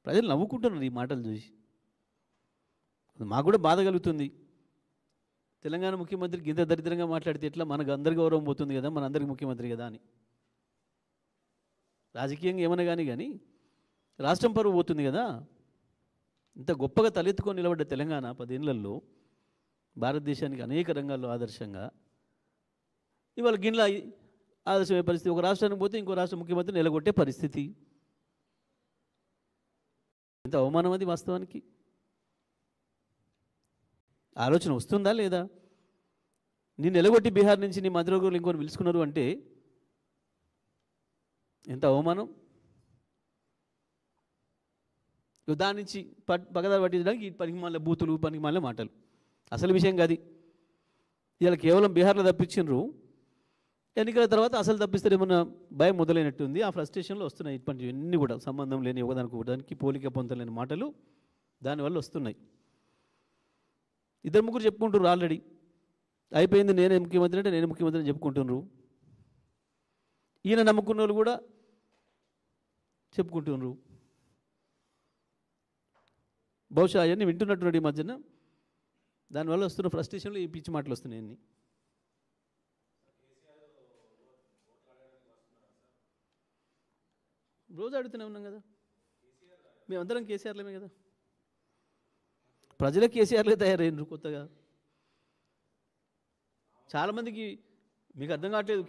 ప్రజలు నవ్వుకుంటున్నారు ఈ మాటలు చూసి. మాకు కూడా బాధ కలుగుతుంది. తెలంగాణ ముఖ్యమంత్రికి ఇంత దరిద్రంగా మాట్లాడితే ఎట్లా, మనకు అందరి గౌరవం పోతుంది కదా, మన అందరికి ముఖ్యమంత్రి కదా అని. రాజకీయంగా ఏమన్నా కానీ రాష్ట్రం పరువు పోతుంది కదా. ఇంత గొప్పగా తలెత్తుకొని నిలబడ్డ తెలంగాణ 10 ఏళ్లలో భారతదేశానికి అనేక రంగాల్లో ఆదర్శంగా, ఇవాళ గిన్నెల ఆదర్శమయ్యే పరిస్థితి. ఒక రాష్ట్రానికి పోతే ఇంకో రాష్ట్ర ముఖ్యమంత్రి నిలగొట్టే పరిస్థితి. ఎంత అవమానం అది వాస్తవానికి. ఆలోచన వస్తుందా లేదా? నేను నిలగొట్టి బీహార్ నుంచి నీ మంత్రివర్గంలో ఇంకొని పిలుచుకున్నారు అంటే ఎంత అవమానం. దాని నుంచి పగదారు పట్టించడానికి ఈ పనికి మళ్ళీ బూతులు, పనికి మళ్ళీ మాటలు. అసలు విషయం కాదు. ఇవాళ కేవలం బీహార్లో తప్పించినారు, ఎన్నికల తర్వాత అసలు తప్పిస్తారేమన్నా భయం మొదలైనట్టుంది. ఆ ఫ్రస్ట్రేషన్లో వస్తున్నాయి ఇప్పటి అన్నీ కూడా సంబంధం లేని ఒకదానికి ఒకదానికి పోలిక పొందలేని మాటలు దానివల్ల వస్తున్నాయి. 2-3 చెప్పుకుంటున్నారు ఆల్రెడీ. అయిపోయింది, నేనే ముఖ్యమంత్రి అంటే నేనే ముఖ్యమంత్రి అని చెప్పుకుంటున్నారు. ఈయన నమ్ముకున్న వాళ్ళు కూడా చెప్పుకుంటున్నారు. బహుశా అవన్నీ వింటున్నటువంటి ఈ మధ్యన దానివల్ల వస్తున్న ఫ్రస్ట్రేషన్లో ఈ పిచ్చి మాటలు వస్తున్నాయి అన్నీ. రోజు అడుగుతూనే ఉన్నాం కదా, మేమందరం కేసీఆర్లేమే కదా. ప్రజలే కేసీఆర్లే తయారైనరు కొత్తగా. చాలామందికి మీకు అర్థం కావట్లేదు.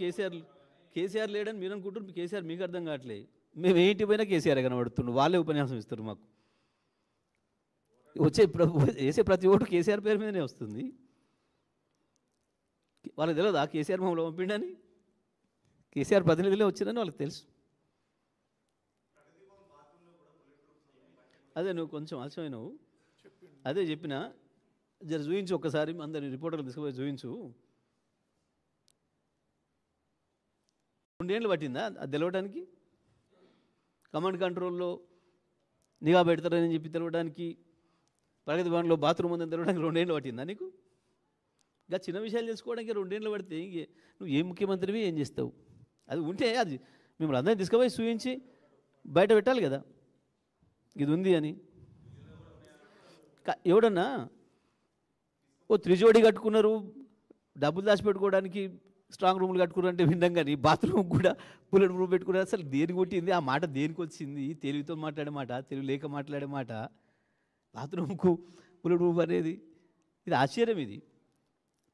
కేసీఆర్ లేడని మీరు అనుకుంటున్నారు, కేసీఆర్ మీకు అర్థం కావట్లేదు. మేము ఏంటి పోయినా కేసీఆర్ కనబడుతున్నాం. వాళ్ళే ఉపన్యాసం ఇస్తారు మాకు. వేసే ప్రతి ఓటు కేసీఆర్ పేరు మీదనే వస్తుంది. వాళ్ళకి తెలియదా కేసీఆర్ మమ్మల్ని పంపిండని? కేసీఆర్ ప్రతినిధులే వచ్చిందని వాళ్ళకి తెలుసు. అదే నువ్వు కొంచెం ఆలస్యమైనవు. అదే చెప్పిన, జర చూయించు ఒక్కసారి, అందరిని రిపోర్టర్లు తీసుకుపోయి చూయించు. 2 ఏళ్ళు పట్టిందా అది తెలవడానికి? కమాండ్ కంట్రోల్లో నిఘా పెడతారని చెప్పి తెలవడానికి, ప్రగతి భవన్లో బాత్రూమ్ ఉందని తెలవడానికి 2 ఏళ్ళు పట్టిందా నీకు? ఇంకా చిన్న విషయాలు తెలుసుకోవడానికి 2 ఏళ్ళు పడితే నువ్వు ఏ ముఖ్యమంత్రివి, ఏం చేస్తావు? అది ఉంటే అది మిమ్మల్ని అందరినీ తీసుకుపోయి చూయించి బయట పెట్టాలి కదా ఇది ఉంది అని. ఎవడన్నా ఓ త్రిజోడి కట్టుకున్నారు, డబ్బులు దాచిపెట్టుకోవడానికి స్ట్రాంగ్ రూమ్లు కట్టుకున్నారు అంటే విన్నాం, కానీ బాత్రూమ్ కూడా బుల్లెట్ ప్రూఫ్ పెట్టుకున్నారు. అసలు దేనికి కొట్టింది ఆ మాట? దేనికి వచ్చింది? తెలివితో మాట్లాడే మాట, తెలివి లేక మాట్లాడే మాట. బాత్రూమ్కు బుల్లెట్ ప్రూఫ్ అనేది ఇది ఆశ్చర్యం. ఇది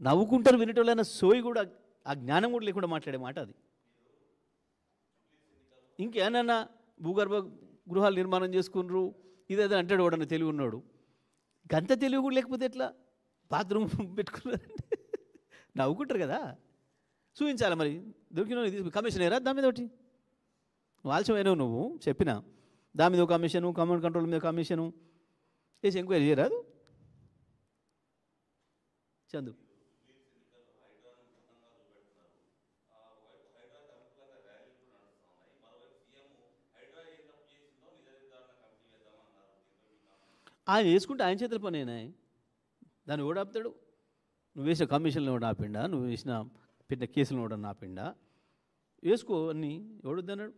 నవ్వుకుంటారు వినేటోళ్ళైనా సోయి కూడా, ఆ జ్ఞానం కూడా లేకుండా మాట్లాడే మాట అది. ఇంకేమన్నా భూగర్భ గృహాలు నిర్మాణం చేసుకున్నారు ఇదేదో అంటాడు వాడన్నా తెలివి ఉన్నాడు. గంత తెలివి కూడా లేకపోతే ఎట్లా బాత్రూమ్ పెట్టుకున్నారంటే నవ్వుకుంటారు కదా. చూపించాలి మరి. దొరికిన కమిషన్ ఏరా దాని మీద ఒకటి ఆలస్యమైనవు నువ్వు చెప్పిన దాని మీద ఒక కమిషను, కమాండ్ కంట్రోల్ మీద కమిషను వేసి ఎంక్వైరీ చేయరాదు చందు. ఆయన వేసుకుంటే ఆయన చేతుల పనేనా? దాన్ని ఎవడు ఆపుతాడు? నువ్వు వేసిన కమిషన్లు ఎవడు ఆపిండా? నువ్వు వేసిన పెట్టిన కేసులను ఎవడన్నా ఆపిండా? వేసుకో అన్నీ. ఎవడొద్దన్నాడు?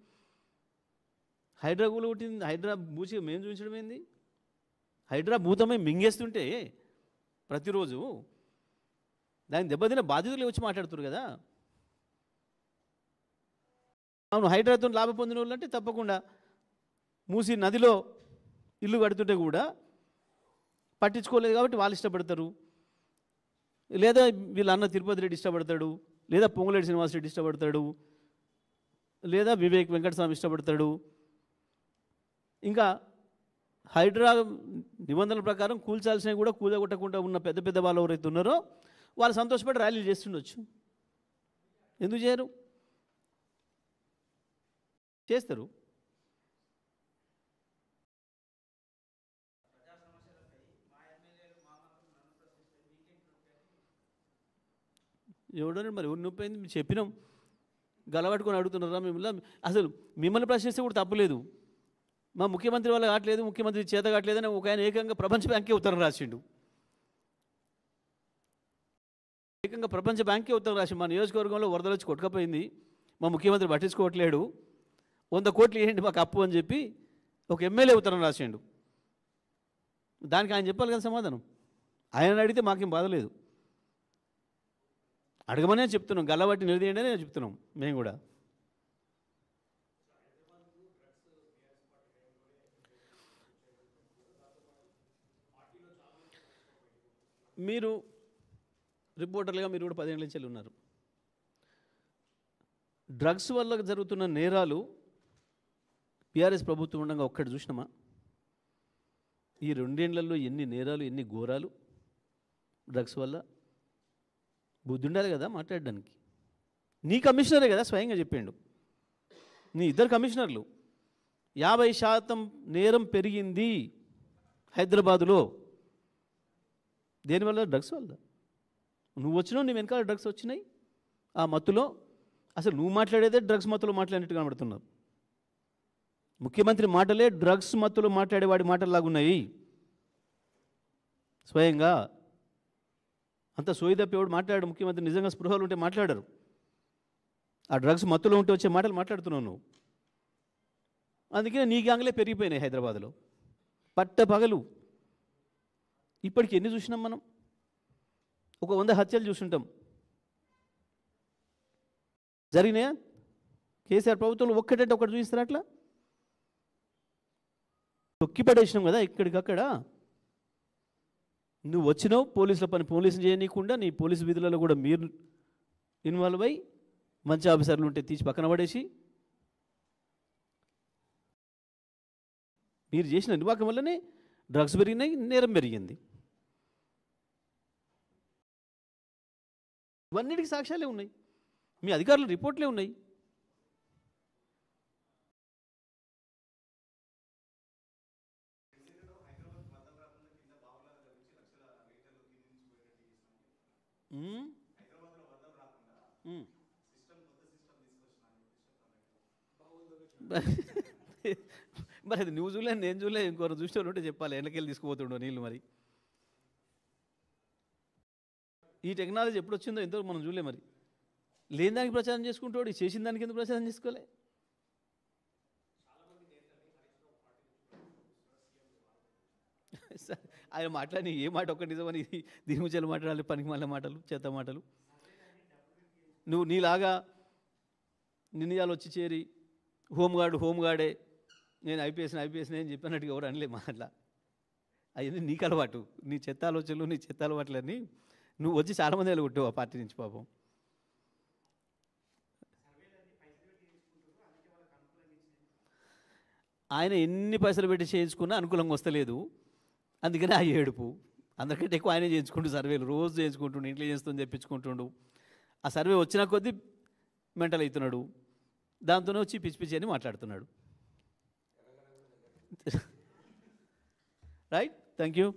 హైడ్రా కూడా కొట్టింది. హైడ్రా బూచి మేము చూపించడం ఏంది? హైడ్రా భూతమై మింగేస్తుంటే ప్రతిరోజు దానికి దెబ్బతిన బాధితులు వచ్చి మాట్లాడుతున్నారు కదా. అవును, హైడ్రాతో లాభం పొందిన వాళ్ళు అంటే తప్పకుండా మూసి నదిలో ఇల్లు కడుతుంటే కూడా పట్టించుకోలేదు కాబట్టి వాళ్ళు ఇష్టపడతారు. లేదా వీళ్ళ అన్న తిరుపతి రెడ్డి ఇష్టపడతాడు, లేదా పొంగులేటి శ్రీనివాస్ రెడ్డి ఇష్టపడతాడు, లేదా వివేక్ వెంకటస్వామి ఇష్టపడతాడు. ఇంకా హైడ్రా నిబంధనల ప్రకారం కూల్చాల్సినవి కూడా కూలగొట్టకుండా ఉన్న పెద్ద పెద్ద వాళ్ళు ఎవరైతే ఉన్నారో వాళ్ళు సంతోషపడి ర్యాలీలు చేస్తుండొచ్చు. ఎందుకు చేయరు? చేస్తారు. ఎవడని మరి ఎవరు నొప్పింది మీరు చెప్పినాం. గలబట్టుకొని అడుగుతున్నారా మిమ్మల్ని? అసలు మిమ్మల్ని ప్రశ్నిస్తే కూడా తప్పులేదు. మా ముఖ్యమంత్రి వల్ల కావట్లేదు, ముఖ్యమంత్రి చేత కావట్లేదని ఒక ఆయన ఏకంగా ప్రపంచ బ్యాంకే ఉత్తరం రాసిండు. ఏకంగా ప్రపంచ బ్యాంకే ఉత్తరం రాసిండు. మా నియోజకవర్గంలో వరదలు వచ్చి కొట్టుకపోయింది, మా ముఖ్యమంత్రి పట్టించుకోవట్లేడు, 100 కోట్లు ఇవ్వండి మాకు అప్పు అని చెప్పి ఒక ఎమ్మెల్యే ఉత్తరం రాసిండు. దానికి ఆయన చెప్పాలి కదా సమాధానం. ఆయన అడిగితే మాకేం బాధ లేదు, అడగమనే చెప్తున్నాం, గల్లబట్టి నిలదీయండి అని చెప్తున్నాం మేము కూడా. మీరు రిపోర్టర్లుగా మీరు కూడా 10 ఏళ్ళ నుంచి ఉన్నారు. డ్రగ్స్ వల్ల జరుగుతున్న నేరాలు టీఆర్ఎస్ ప్రభుత్వం ఉండగా ఒక్కటి చూసినామా? ఈ 2 ఏళ్లలో ఎన్ని నేరాలు, ఎన్ని ఘోరాలు డ్రగ్స్ వల్ల. బుద్ధి ఉండాలి కదా మాట్లాడడానికి. నీ కమిషనరే కదా స్వయంగా చెప్పిండు, నీ 2 కమిషనర్లు 50% నేరం పెరిగింది హైదరాబాదులో. దేనివల్ల? డ్రగ్స్ వల్ల. నువ్వు వచ్చినావు, నీ వెనకాల డ్రగ్స్ వచ్చినాయి. ఆ మత్తులో అసలు నువ్వు మాట్లాడేదే డ్రగ్స్ మత్తులో మాట్లాడినట్టు కనబడుతున్నావు. ముఖ్యమంత్రి మాటలే డ్రగ్స్ మత్తులో మాట్లాడేవాడి మాటల్లాగున్నాయి. స్వయంగా అంత సోయిదప్పేవాడు మాట్లాడాడు. ముఖ్యమంత్రి నిజంగా స్పృహలు ఉంటే మాట్లాడరు. ఆ డ్రగ్స్ మత్తులో ఉంటే వచ్చే మాటలు మాట్లాడుతున్నావు నువ్వు. అందుకనే నీ గ్యాంగ్లే పెరిగిపోయినాయి హైదరాబాద్లో పట్టపగలు. ఇప్పటికి ఎన్ని చూసినాం మనం? ఒక 100 హత్యలు చూసుంటాం. జరిగినాయా? కేసీఆర్ ప్రభుత్వంలో ఒక్కటంటే ఒకటి చూపిస్తారు. అట్లా తొక్కి పడేసినాం కదా ఇక్కడికక్కడ. నువ్వు వచ్చినావు, పోలీసుల పని పోలీసులు చేయనీయకుండా నీ పోలీసు విధులలో కూడా మీరు ఇన్వాల్వ్ అయ్యి మంచి ఆఫీసర్లు ఉంటే తీసి పక్కన పడేసి మీరు చేసిన నిర్వాహకం వల్లనే డ్రగ్స్ పెరిగినాయి, నేరం పెరిగింది. ఇవన్నిటికీ సాక్ష్యాలే ఉన్నాయి, మీ అధికారుల రిపోర్ట్లే ఉన్నాయి. మరి అది నువ్వు చూడలే, నేను చూడలే, ఇంకొకరు చూసిన ఉంటే చెప్పాలి. వెనకెళ్ళి తీసుకుపోతుండో నీళ్ళు. మరి ఈ టెక్నాలజీ ఎప్పుడు వచ్చిందో ఎంతో మనం చూడలే. మరి లేని దానికి ప్రచారం చేసుకుంటాడు, చేసిన దానికి ఎందుకు ప్రచారం చేసుకోలే? ఆయన మాట్లాడి ఏ మాట ఒక్క నిజమని దీని ముచ్చలు మాట్లాడాలి, పనికి మళ్ళీ మాటలు, చేత మాటలు. నువ్వు నీలాగా నిన్నయాలు వచ్చి చేరి హోంగార్డే నేను ఐపీఎస్ అని చెప్పినట్టుగా ఎవరు అనలే అట్లా. అవన్నీ నీకు అలవాటు, నీ చెత్త ఆలోచనలు, నీ చెత్త అలవాట్లన్నీ. నువ్వు వచ్చి చాలామంది వెళ్ళగొట్టావు ఆ పార్టీ నుంచి పాపం. ఆయన ఎన్ని పైసలు పెట్టి చేయించుకున్నా అనుకూలంగా వస్తలేదు, అందుకని ఆ ఏడుపు. అందరికంటే ఎక్కువ ఆయనే చేయించుకుంటూ సర్వేలు రోజు చేయించుకుంటుండు, ఇంటెలిజెన్స్తో తెప్పించుకుంటుండు. ఆ సర్వే వచ్చిన కొద్దీ మెంటల్ అవుతున్నాడు, దాంతోనే వచ్చి పిచ్చి పిచ్చి అని మాట్లాడుతున్నాడు. Right, thank you.